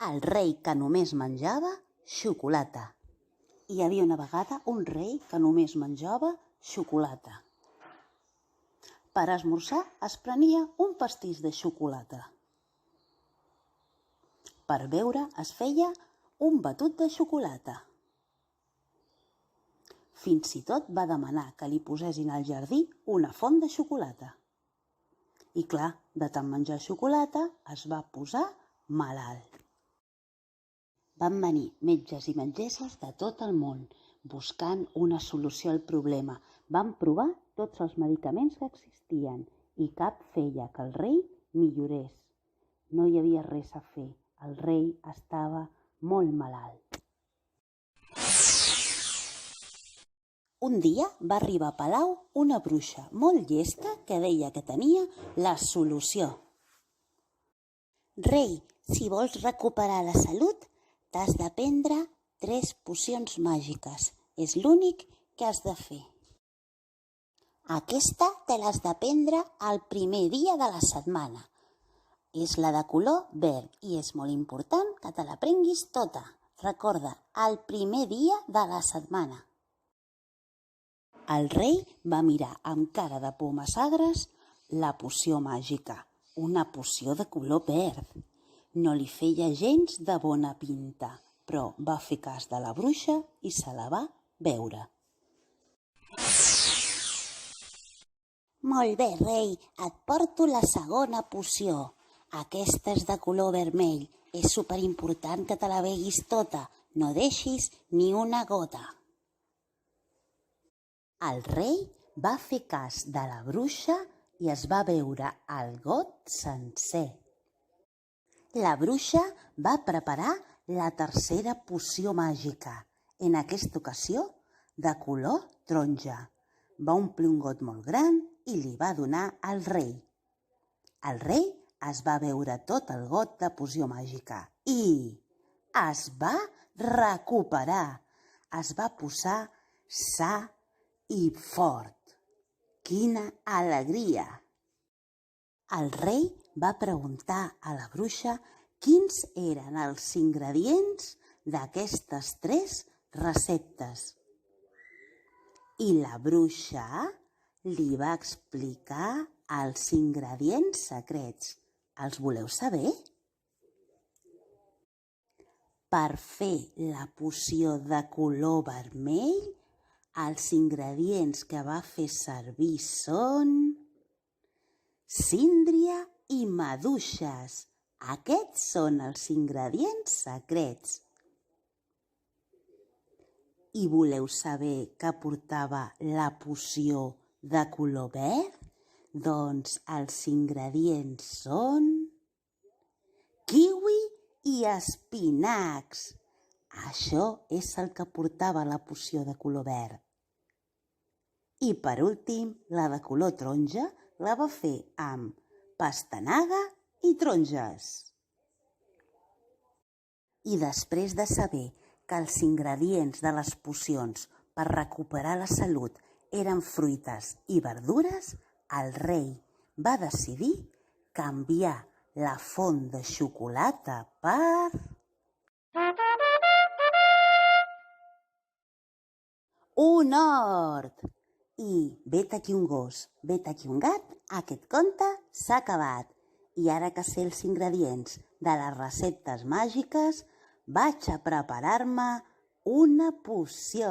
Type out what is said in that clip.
El rei que només menjava xocolata. Hi havia una vegada un rei que només menjava xocolata. Per esmorzar es prenia un pastís de xocolata. Per beure es feia un batut de xocolata. Fins i tot va demanar que li posessin al jardí una font de xocolata. I clar, de tant menjar xocolata es va posar malalt. Van venir metges i metgesses de tot el món buscant una solució al problema. Van provar tots els medicaments que existien i cap feia que el rei millorés. No hi havia res a fer. El rei estava molt malalt. Un dia va arribar a palau una bruixa molt llesta que deia que tenia la solució. Rei, si vols recuperar la salut, t'has de prendre 3 pocions màgiques. És l'únic que has de fer. Aquesta te l'has de prendre el primer dia de la setmana. És la de color verd i és molt important que te la prenguis tota. Recorda, el primer dia de la setmana. El rei va mirar amb cara de pomes agres la poció màgica, una poció de color verd. No li feia gens de bona pinta, però va fer cas de la bruixa i se la va beure. Molt bé, rei, et porto la segona poció. Aquesta és de color vermell. És superimportant que te la beguis tota. No deixis ni una gota. El rei va fer cas de la bruixa i es va beure el got sencer. La bruixa va preparar la tercera poció màgica, en aquesta ocasió de color taronja. Va omplir un got molt gran i li va donar al rei. El rei es va beure tot el got de poció màgica i es va recuperar. Es va posar sa i fort. Quina alegria! El rei va preguntar a la bruixa quins eren els ingredients d'aquestes 3 receptes. I la bruixa li va explicar els ingredients secrets. Els voleu saber? Per fer la poció de color vermell, els ingredients que va fer servir són síndria i maduixes. Aquests són els ingredients secrets. I voleu saber què portava la poció de color verd? Doncs els ingredients són kiwi i espinacs. Això és el que portava la poció de color verd. I per últim, la de color taronja la va fer amb pastanaga i taronges. I després de saber que els ingredients de les pocions per recuperar la salut eren fruites i verdures, el rei va decidir canviar la font de xocolata per un hort. I vet aquí un gos, vet aquí un gat, aquest conte s'ha acabat. I ara que sé els ingredients de les receptes màgiques, vaig a preparar-me una poció.